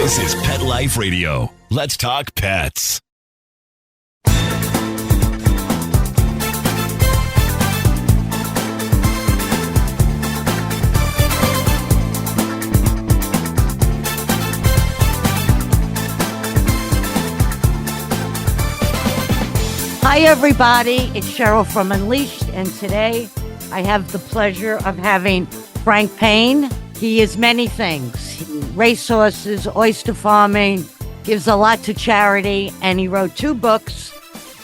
This is Pet Life Radio. Let's talk pets. Hi, everybody. It's Cheryl from Unleashed, and today I have the pleasure of having Frank Payne. He is many things. Racehorses, oyster farming, gives a lot to charity, and he wrote 2 books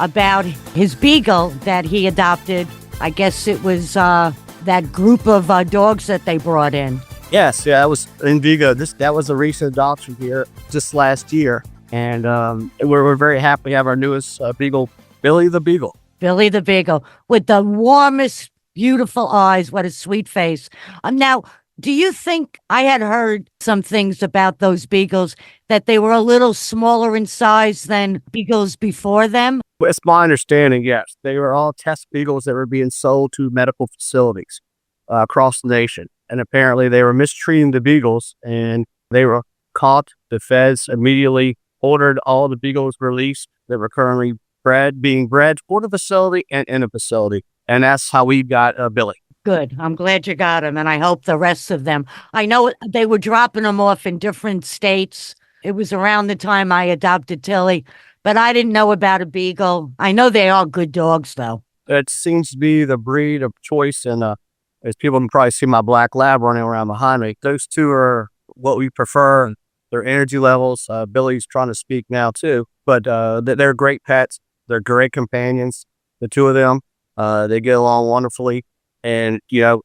about his beagle that he adopted. I guess it was that group of dogs that they brought in. Yes, yeah, I was in Vigo. That was a recent adoption here just last year, and we're very happy to have our newest beagle, Billy the Beagle. Billy the Beagle, with the warmest, beautiful eyes. What a sweet face. Now, do you think, I had heard some things about those beagles, that they were a little smaller in size than beagles before them? It's my understanding, yes. They were all test beagles that were being sold to medical facilities across the nation. And apparently they were mistreating the beagles, and they were caught. The feds immediately ordered all the beagles released that were currently being bred for the facility and in a facility. And that's how we got Billy. Good. I'm glad you got him, and I hope the rest of them. I know they were dropping them off in different states. It was around the time I adopted Tilly, but I didn't know about a beagle. I know they are good dogs, though. It seems to be the breed of choice, and as people can probably see my black lab running around behind me, those 2 are what we prefer. Their energy levels. Billy's trying to speak now, too, but they're great pets. They're great companions, the 2 of them. They get along wonderfully. And,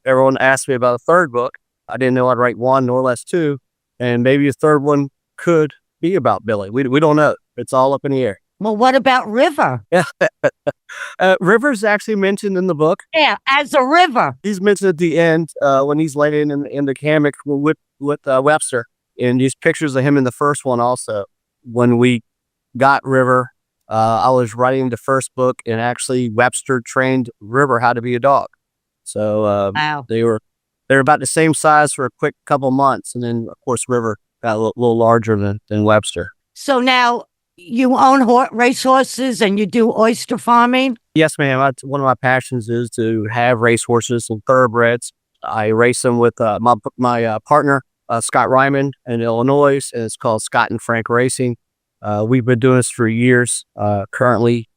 everyone asked me about a 3rd book. I didn't know I'd write 1 nor less 2. And maybe a 3rd one could be about Billy. We don't know. It's all up in the air. Well, what about River? Yeah. River's actually mentioned in the book. Yeah, as a river. He's mentioned at the end when he's laying in the hammock with Webster. And these pictures of him in the first one also. When we got River, I was writing the first book, and actually Webster trained River how to be a dog. So wow. They were about the same size for a quick couple months, and then of course River got a little larger than Webster. So now you own racehorses and you do oyster farming? Yes, ma'am. One of my passions is to have racehorses and thoroughbreds. I race them with my partner Scott Ryman in Illinois, and it's called Scott and Frank Racing. We've been doing this for years. Currently,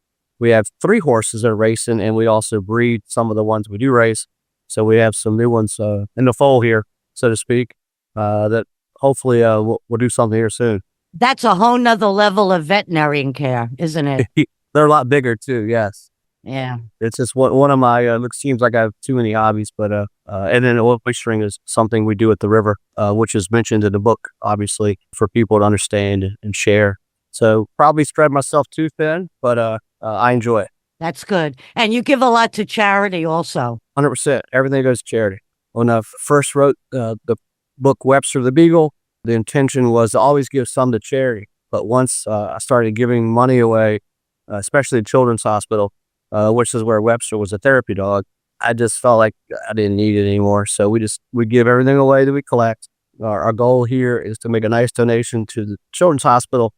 we have 3 horses that are racing, and we also breed some of the ones we do race. So we have some new ones in the fold here, so to speak, that hopefully we'll do something here soon. That's a whole nother level of veterinarian care, isn't it? They're a lot bigger too, yes. Yeah. It's just one of my, it seems like I have too many hobbies, but, and then oystering is something we do at the river, which is mentioned in the book, obviously, for people to understand and share. So probably spread myself too thin, but I enjoy it. That's good. And you give a lot to charity also. 100%. Everything goes to charity. When I first wrote the book Webster the Beagle, the intention was to always give some to charity. But once I started giving money away, especially at Children's Hospital, which is where Webster was a therapy dog, I just felt like I didn't need it anymore. So we give everything away that we collect. Our goal here is to make a nice donation to the Children's Hospital.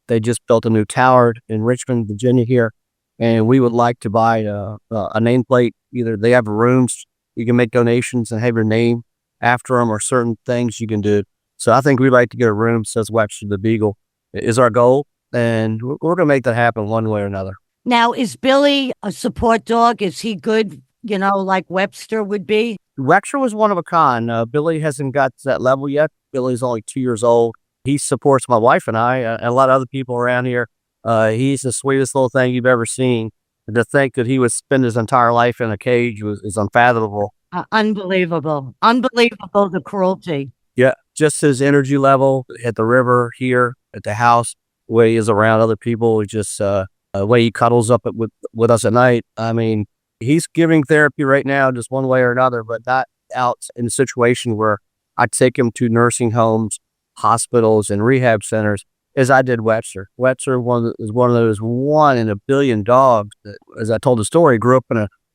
They just built a new tower in Richmond, Virginia here, and we would like to buy a nameplate. Either they have rooms, you can make donations and have your name after them, or certain things you can do. So I think we'd like to get a room that says Webster the Beagle is our goal, and we're going to make that happen one way or another. Now, is Billy a support dog? Is he good, like Webster would be? Webster was one of a kind. Billy hasn't got to that level yet. Billy's only 2 years old. He supports my wife and I, and a lot of other people around here. He's the sweetest little thing you've ever seen. And to think that he would spend his entire life in a cage is unfathomable. Unbelievable. Unbelievable, the cruelty. Yeah, just his energy level at the river, here, at the house, the way he is around other people, just the way he cuddles up with us at night. I mean, he's giving therapy right now, just one way or another, but not out in a situation where I take him to nursing homes, hospitals, and rehab centers, as I did Webster. Webster is one of those 1 in a billion dogs that, as I told the story, grew up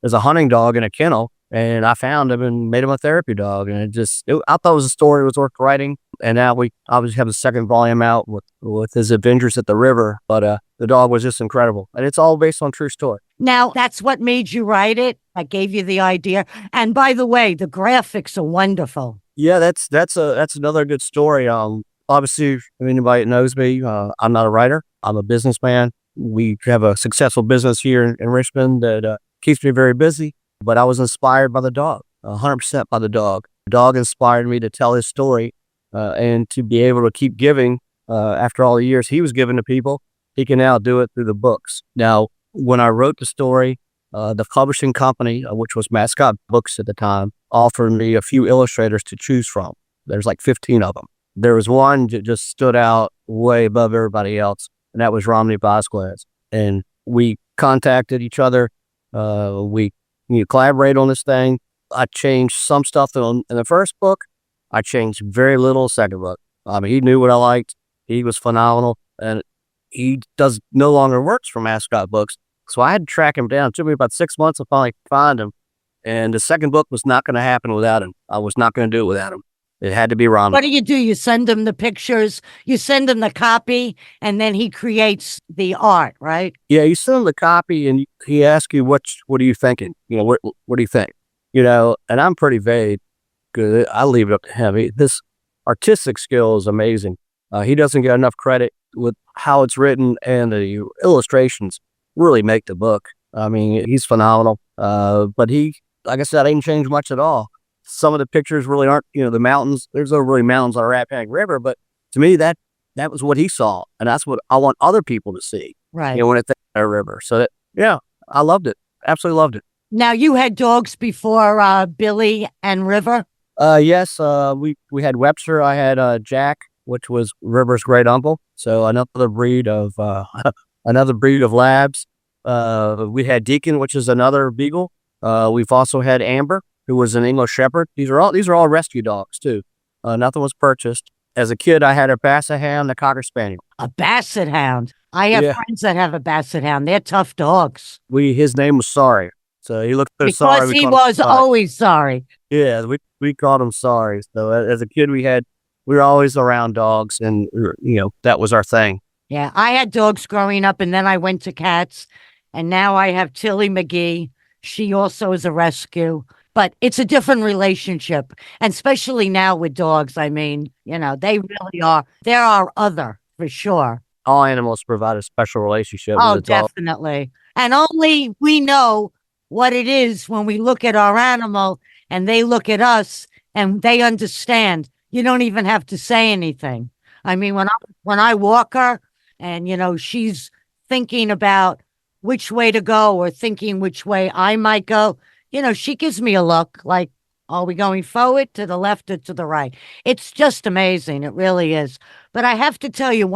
as a hunting dog in a kennel, and I found him and made him a therapy dog. And I thought it was a story that was worth writing. And now we obviously have the second volume out with his adventures at the river. But the dog was just incredible. And it's all based on true story. Now, that's what made you write it. That gave you the idea. And by the way, the graphics are wonderful. Yeah, that's another good story. Obviously, if anybody that knows me, I'm not a writer. I'm a businessman. We have a successful business here in Richmond that keeps me very busy. But I was inspired by the dog, 100% by the dog. The dog inspired me to tell his story and to be able to keep giving after all the years he was giving to people. He can now do it through the books. Now, when I wrote the story, the publishing company, which was Mascot Books at the time, offered me a few illustrators to choose from. There's like 15 of them. There was one that just stood out way above everybody else, and that was Romney Vasquez. And we contacted each other. We collaborate on this thing. I changed some stuff in the first book. I changed very little in the second book. He knew what I liked. He was phenomenal, and he no longer works for Mascot Books. So I had to track him down. It took me about 6 months to finally find him. And the second book was not going to happen without him. I was not going to do it without him. It had to be Romney. What do? You send him the pictures, you send him the copy, and then he creates the art, right? Yeah, you send him the copy, and he asks you, what are you thinking? What do you think? And I'm pretty vague because I leave it up to him. His artistic skill is amazing. He doesn't get enough credit with how it's written, and the illustrations really make the book. He's phenomenal. But he, like I said, I didn't change much at all. Some of the pictures really aren't, the mountains. There's no really mountains on the Rappahannock River, but to me, that was what he saw, and that's what I want other people to see. Right. When it's a river. So I loved it. Absolutely loved it. Now, you had dogs before Billy and River? Yes. We had Webster. I had Jack, which was River's great uncle. So another breed of labs. We had Deacon, which is another beagle. We've also had Amber, who was an English Shepherd. These are all rescue dogs too. Nothing was purchased. As a kid, I had a Basset Hound, a Cocker Spaniel. A Basset Hound. I have friends that have a Basset Hound. They're tough dogs. His name was Sorry. So he looked so sorry. Because he was always sorry. Yeah, we called him Sorry. So as a kid, we were always around dogs, and that was our thing. Yeah, I had dogs growing up, and then I went to cats, and now I have Tilly McGee. She also is a rescue, but it's a different relationship, and especially now with dogs. They really are. They're our other, for sure. All animals provide a special relationship. Oh, definitely. And only we know what it is when we look at our animal and they look at us and they understand. You don't even have to say anything. When I walk her and, she's thinking about which way to go or thinking which way I might go, she gives me a look like, are we going forward, to the left, or to the right? It's just amazing. It really is. But I have to tell you,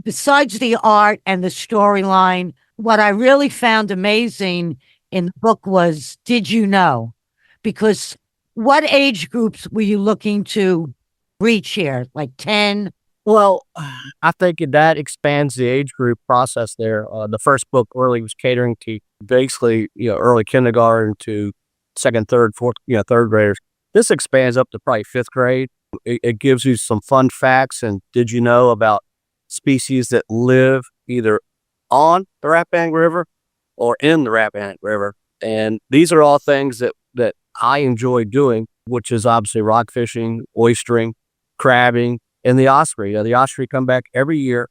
besides the art and the storyline, what I really found amazing in the book was, did you know? Because what age groups were you looking to reach here? Like 10? Well, I think that expands the age group process there. The first book really was catering to basically, early kindergarten to second, third, fourth, third graders. This expands up to probably fifth grade. It gives you some fun facts. And did you know about species that live either on the Rappahannock River or in the Rappahannock River? And these are all things that I enjoy doing, which is obviously rock fishing, oystering, crabbing, and the osprey. The osprey come back every year.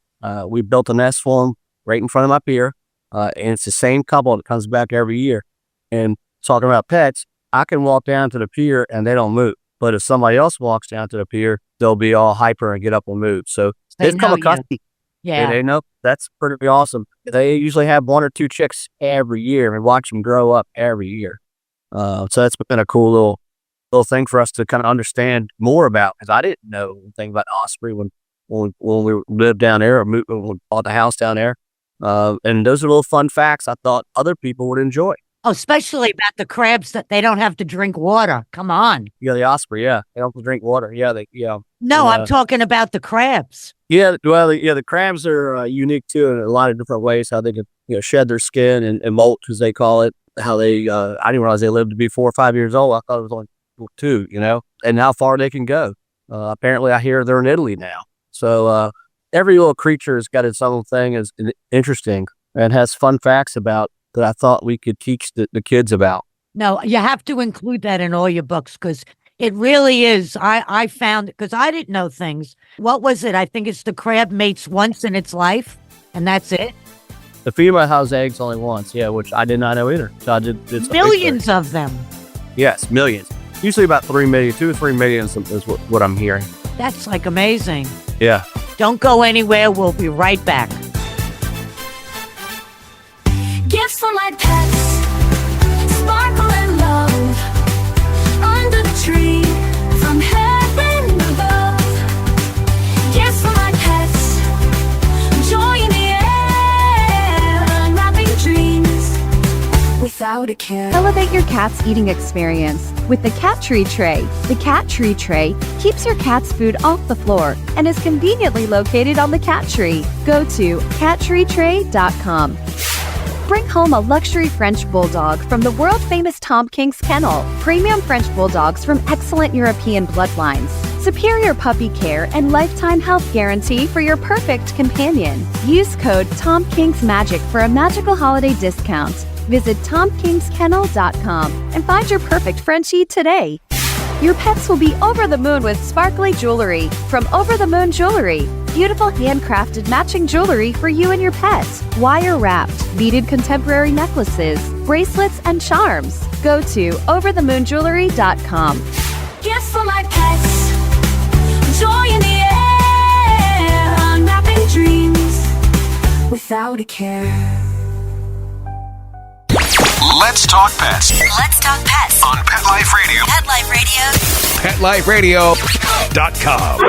We built a nest for them right in front of my pier, and it's the same couple that comes back every year. And talking about pets, I can walk down to the pier and they don't move. But if somebody else walks down to the pier, they'll be all hyper and get up and move. So they've come accustomed. Yeah. They know. That's pretty awesome. They usually have 1 or 2 chicks every year and watch them grow up every year. So that's been a cool little thing for us to kind of understand more about, because I didn't know anything about osprey when we lived down there, or when we bought the house down there. And those are little fun facts I thought other people would enjoy. Oh, especially about the crabs, that they don't have to drink water. Come on. Yeah, the osprey. Yeah, they don't have to drink water. Yeah, No, I'm talking about the crabs. Yeah, well, the crabs are unique too in a lot of different ways. How they can shed their skin and molt, as they call it. How they I didn't realize they lived to be 4 or 5 years old. I thought it was only 2. And how far they can go. Apparently, I hear they're in Italy now. So every little creature has got its own thing, is interesting, and has fun facts about that I thought we could teach the kids about. No, you have to include that in all your books because it really is. I found it because I didn't know things. What was it? I think it's the crab mates once in its life, and that's it. The female has eggs only once, yeah, which I did not know either. So I did some Millions research. of them. Yes, millions. Usually about 3 million, 2 or 3 million is what I'm hearing. That's like amazing. Yeah. Don't go anywhere. We'll be right back. Gifts for my pets, sparkle and love, under the tree, from heaven above. Gifts for my pets, joy in the air, unwrapping dreams, without a care. Elevate your cat's eating experience with the Cat Tree Tray. The Cat Tree Tray keeps your cat's food off the floor and is conveniently located on the cat tree. Go to cattreetray.com. Bring home a luxury French Bulldog from the world-famous Tom King's Kennel. Premium French Bulldogs from excellent European bloodlines. Superior puppy care and lifetime health guarantee for your perfect companion. Use code TomKingsMagic for a magical holiday discount. Visit TomKingsKennel.com and find your perfect Frenchie today. Your pets will be over the moon with sparkly jewelry from Over the Moon Jewelry. Beautiful handcrafted matching jewelry for you and your pet. Wire-wrapped, beaded contemporary necklaces, bracelets, and charms. Go to overthemoonjewelry.com. Gifts for my pets, joy in the air, unwrapping dreams, without a care. Let's talk pets Let's talk pets on Pet Life Radio. Pet Life Radio. PetLifeRadio.com.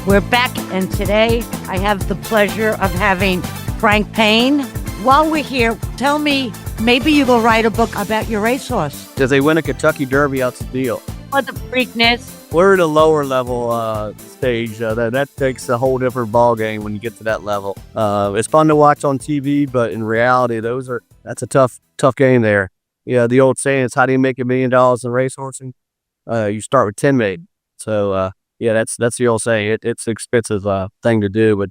We're back, and today I have the pleasure of having Frank Payne. While we're here, tell me, maybe you will write a book about your racehorse. Does they win a Kentucky Derby? That's the deal. What the Preakness? We're in a lower level stage. That takes a whole different ball game when you get to that level. It's fun to watch on TV, but in reality, that's a tough game there. Yeah, the old saying is, how do you make $1 million in racehorsing? You start with 10 million. So yeah, that's the old saying. It's an expensive thing to do, but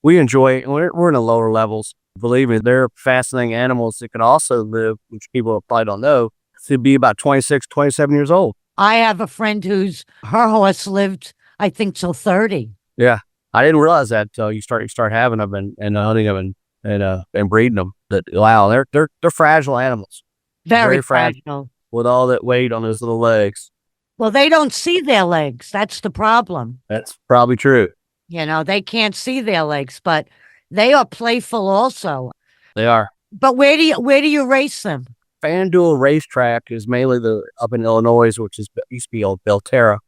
we enjoy it. We're in the lower levels. Believe me, they're fascinating animals that can also live, which people probably don't know, to be about 26, 27 years old. I have a friend her horse lived, I think, till 30. Yeah, I didn't realize that until you start having them and hunting them and breeding them. That wow, they're fragile animals. Very fragile. With all that weight on those little legs. Well, they don't see their legs. That's the problem. That's probably true. They can't see their legs, but they are playful also. They are. But where do you race them? FanDuel Racetrack is mainly up in Illinois, which used to be old Belterra.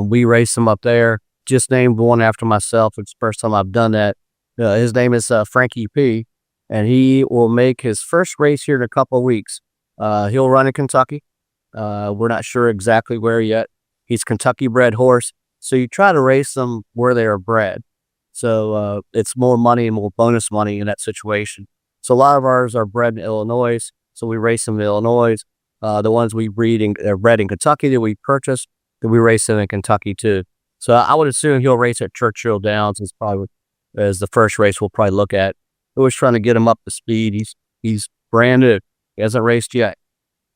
We race them up there. Just named one after myself. It's the first time I've done that. His name is Frankie P, and he will make his first race here in a couple of weeks. He'll run in Kentucky. We're not sure exactly where yet. He's Kentucky bred horse, so you try to race them where they are bred. So it's more money and more bonus money in that situation. So a lot of ours are bred in Illinois. So we race them in Illinois. The ones we bred in Kentucky that we purchased, then we race them in Kentucky too. So I would assume he'll race at Churchill Downs as the first race we'll probably look at. We're always trying to get him up to speed. He's brand new. He hasn't raced yet.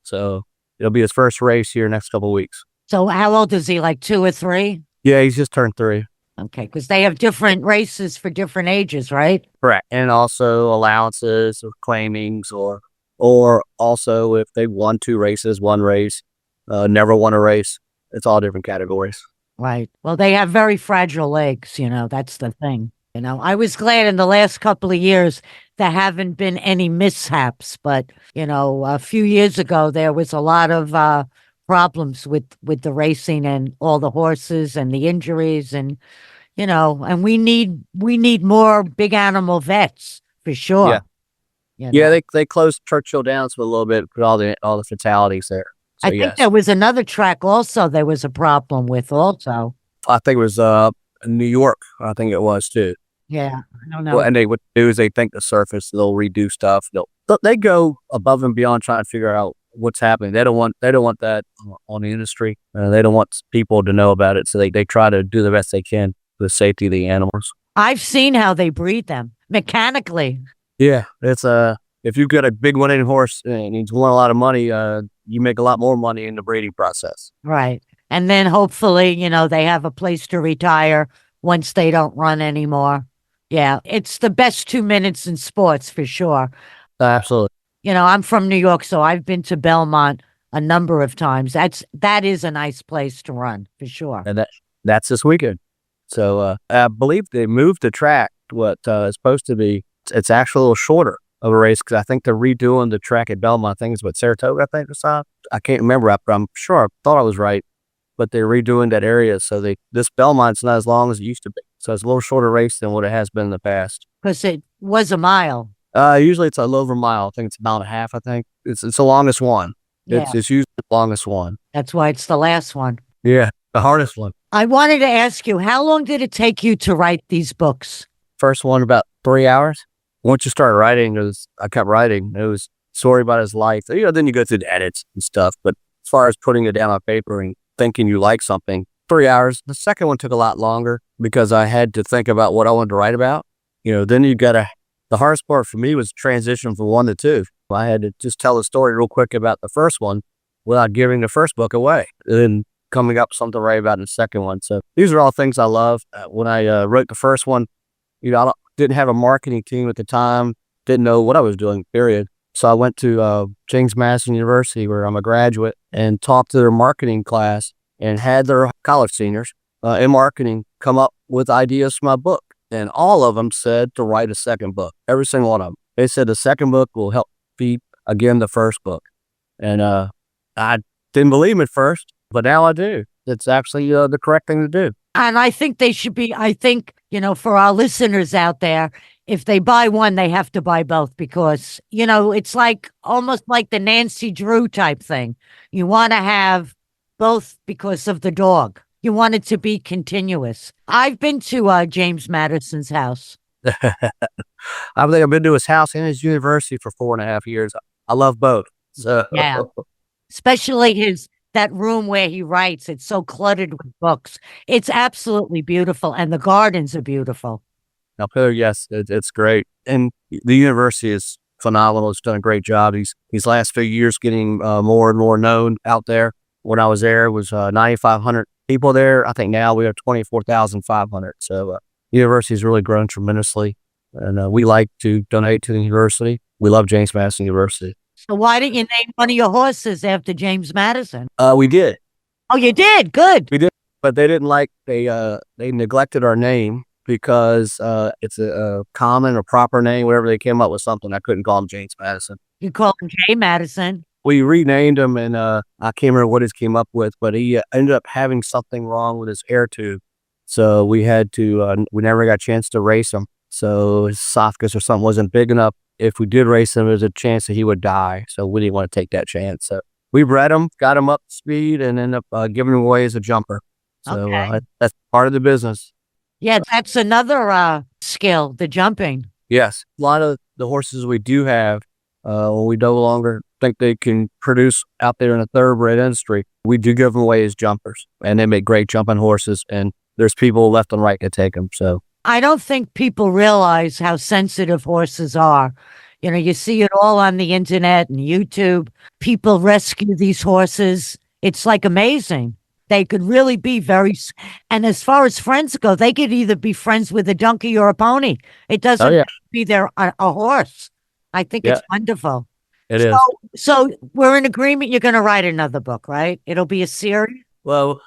So it'll be his first race here next couple of weeks. So how old is he, like 2 or 3? Yeah, he's just turned 3. Okay, because they have different races for different ages, right? Correct. And also allowances or claimings or also if they won 2 races, 1 race, never won a race. It's all different categories. Right. Well, they have very fragile legs, that's the thing. I was glad in the last couple of years there haven't been any mishaps, but, a few years ago there was a lot of problems with the racing and all the horses and the injuries and, and we need more big animal vets for sure. Yeah. Yeah, they closed Churchill Downs for a little bit, put all the fatalities there. So, I think there was another track also there was a problem with also. I think it was New York. I think it was too. Yeah, I don't Well, know. and they what they do is they think the surface. They'll redo stuff. They go above and beyond trying to figure out what's happening. They don't want that on the industry. They don't want people to know about it. So they try to do the best they can for the safety of the animals. I've seen how they breed them mechanically. Yeah, it's if you've got a big winning horse and he's won a lot of money, you make a lot more money in the breeding process. Right. And then hopefully, they have a place to retire once they don't run anymore. Yeah, it's the best 2 minutes in sports for sure. Absolutely. I'm from New York, so I've been to Belmont a number of times. That is a nice place to run for sure. And that's this weekend. So I believe they moved the track. What it's supposed to be, it's actually a little shorter of a race because I think they're redoing the track at Belmont. I think it's what Saratoga. I think or something. I can't remember, but I'm sure I thought I was right. But they're redoing that area, so this Belmont's not as long as it used to be. So it's a little shorter race than what it has been in the past. Because it was a mile. Usually it's a little over a mile. I think it's a mile and a half. I think it's the longest one. Yeah. It's usually the longest one. That's why it's the last one. Yeah, the hardest one. I wanted to ask you, how long did it take you to write these books? First one about 3 hours. Once you start writing, I kept writing. It was a story about his life. Then you go through the edits and stuff. But as far as putting it down on paper and thinking you like something, 3 hours. The second one took a lot longer because I had to think about what I wanted to write about. Then the hardest part for me was transition from 1 to 2. I had to just tell a story real quick about the first one without giving the first book away. And then coming up with something to write about in the second one. So these are all things I love. When I wrote the first one, I didn't have a marketing team at the time, didn't know what I was doing, period. So I went to James Madison University, where I'm a graduate, and talked to their marketing class and had their college seniors in marketing come up with ideas for my book. And all of them said to write a second book, every single one of them. They said the second book will help feed, again, the first book. And I didn't believe it first, but now I do. It's actually the correct thing to do. And I think they should be, for our listeners out there, if they buy one, they have to buy both because, it's almost like the Nancy Drew type thing. You want to have both because of the dog. You want it to be continuous. I've been to James Madison's house. I've been to his house and his university for 4.5 years. I love both. So. Yeah. Especially that room where he writes. It's so cluttered with books. It's absolutely beautiful. And the gardens are beautiful. Yes, it's great. And the university is phenomenal. It's done a great job. These last few years getting more and more known out there. When I was there, it was 9,500 people there. I think now we have 24,500. So the university has really grown tremendously. And we like to donate to the university. We love James Madison University. So why didn't you name one of your horses after James Madison? We did. Oh, you did? Good. We did. But they didn't they neglected our name because it's a common or proper name, whatever they came up with something. I couldn't call him James Madison. You call him J. Madison. We renamed him, and I can't remember what he came up with, but he ended up having something wrong with his air tube. So we had to, we never got a chance to race him. So his esophagus or something wasn't big enough. If we did race him, there's a chance that he would die. So we didn't want to take that chance. So we bred him, got him up to speed, and ended up giving him away as a jumper. So that's part of the business. Yeah, that's another skill, the jumping. Yes. A lot of the horses we do have, when we no longer think they can produce out there in the thoroughbred industry, we do give them away as jumpers. And they make great jumping horses. And there's people left and right to take them. So I don't think people realize how sensitive horses are. You see it all on the internet and YouTube. People rescue these horses. It's amazing. They could really be and as far as friends go, they could either be friends with a donkey or a pony. It doesn't have to be a horse. I think it's wonderful. It is. So we're in agreement. You're going to write another book, right? It'll be a series. Well,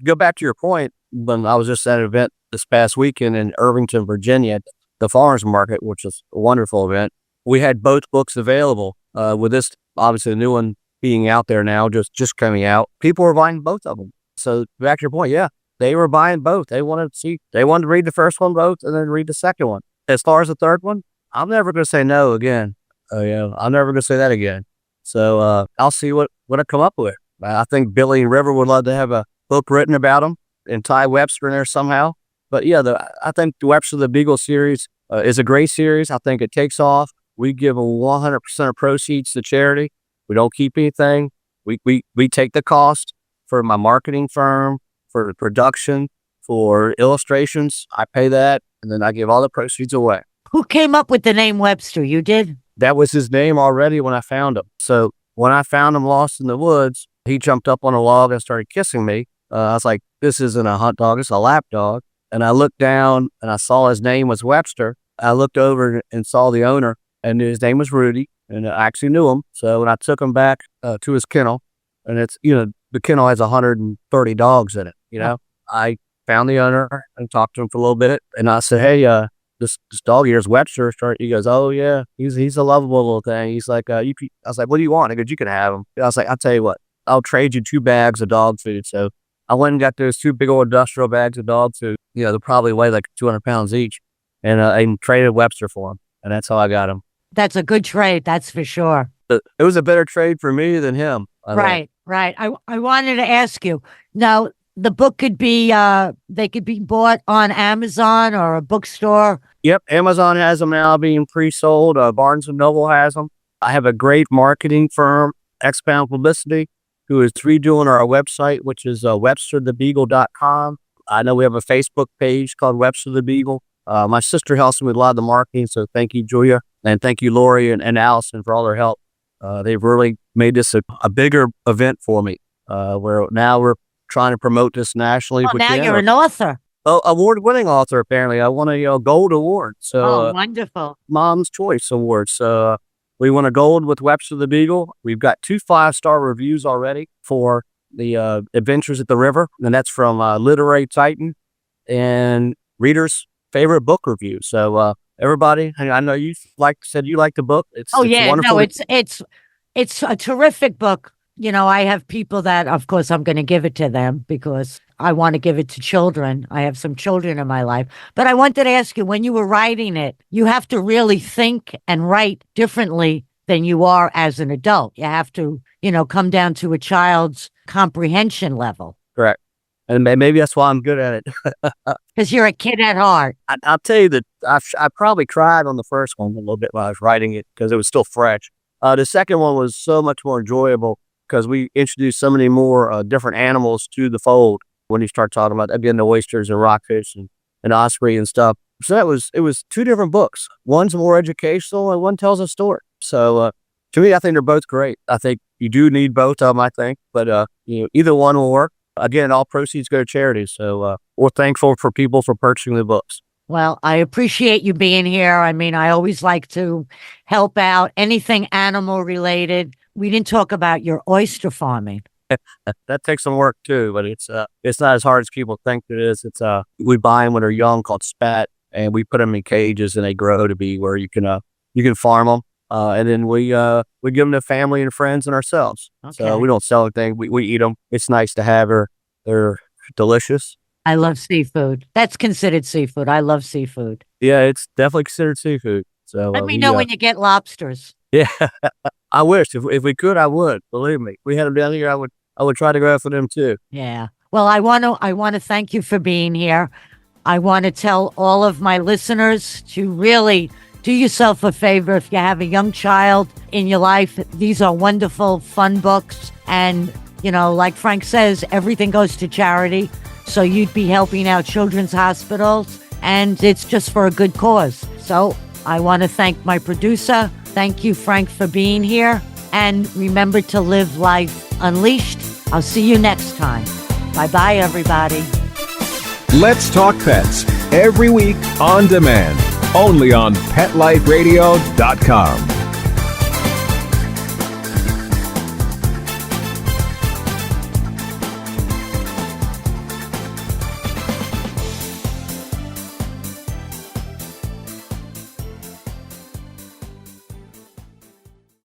go back to your point. When I was just at an event this past weekend in Irvington, Virginia, at the farmers market, which is a wonderful event, we had both books available. With this, obviously, the new one being out there now, just coming out, people were buying both of them. So back to your point, they were buying both. They wanted to read the first one both and then read the second one. As far as the third one, I'm never going to say no again. I'm never going to say that again. So I'll see what I come up with. I think Billy and River would love to have a book written about them and tie Webster in there somehow. But yeah, I think the Webster the Beagle series is a great series. I think it takes off. We give 100% of proceeds to charity. We don't keep anything. We take the cost for my marketing firm, for the production, for illustrations. I pay that, and then I give all the proceeds away. Who came up with the name Webster? You did? That was his name already when I found him. So when I found him lost in the woods, he jumped up on a log and started kissing me. I was like, this isn't a hunt dog, it's a lap dog. And I looked down and I saw his name was Webster. I looked over and saw the owner, and his name was Rudy, and I actually knew him. So when I took him back to his kennel, and it's, the kennel has 130 dogs in it, I found the owner and talked to him for a little bit. And I said, hey, this dog here is Webster. He goes, oh yeah, he's a lovable little thing. He's like, I was like, what do you want? He goes, you can have him. I was like, I'll tell you what, I'll trade you 2 bags of dog food. So I went and got those 2 big old industrial bags of dog food. They probably weigh like 200 pounds each, and I traded Webster for him, and that's how I got him. That's a good trade, that's for sure. It was a better trade for me than him. Right. I wanted to ask you, now the book could be, they could be bought on Amazon or a bookstore. Yep, Amazon has them now being pre-sold. Barnes & Noble has them. I have a great marketing firm, Xbound Publicity, who is redoing our website, which is websterthebeagle.com. I know we have a Facebook page called Webster the Beagle. My sister helps me with a lot of the marketing, so thank you, Julia. And thank you, Lori and Allison, for all their help. They've really made this a bigger event for me, where now we're trying to promote this nationally. Oh, now you're an author. Oh, award-winning author, apparently. I won a gold award. So, wonderful. Mom's Choice Award. So we won a gold with Webster the Beagle. We've got 2 5-star reviews already for the Adventures at the River, and that's from Literary Titan and readers' favorite book review. So everybody, I know you said you like the book. It's wonderful. No, it's a terrific book. I have people that, of course, I'm going to give it to them because I want to give it to children. I have some children in my life. But I wanted to ask you, when you were writing it, you have to really think and write differently than you are as an adult. You have to, come down to a child's comprehension level. Correct. And maybe that's why I'm good at it. Because you're a kid at heart. I'll tell you that I probably cried on the first one a little bit while I was writing it because it was still fresh. The second one was so much more enjoyable because we introduced so many more different animals to the fold when you start talking about, again, the oysters and rockfish and osprey and stuff. So it was 2 different books. One's more educational and one tells a story. So to me, I think they're both great. I think you do need both of them, I think. But either one will work. Again, all proceeds go to charities. So we're thankful for people for purchasing the books. Well, I appreciate you being here. I mean, I always like to help out anything animal related. We didn't talk about your oyster farming. That takes some work too, but it's not as hard as people think it is. We buy them when they're young, called spat, and we put them in cages, and they grow to be where you can farm them, and then we give them to family and friends and ourselves. Okay. So we don't sell anything. We eat them. It's nice to have her. They're delicious. I love seafood. That's considered seafood. I love seafood. Yeah, it's definitely considered seafood. So let me know when you get lobsters. Yeah, I wish if we could, I would. Believe me, if we had them down here, I would try to go after them too. Yeah. Well, I want to thank you for being here. I want to tell all of my listeners to really do yourself a favor. If you have a young child in your life, these are wonderful, fun books. And, like Frank says, everything goes to charity. So you'd be helping out children's hospitals, and it's just for a good cause. So I want to thank my producer. Thank you, Frank, for being here. And remember to live life unleashed. I'll see you next time. Bye-bye, everybody. Let's Talk Pets, every week on demand, only on PetLifeRadio.com.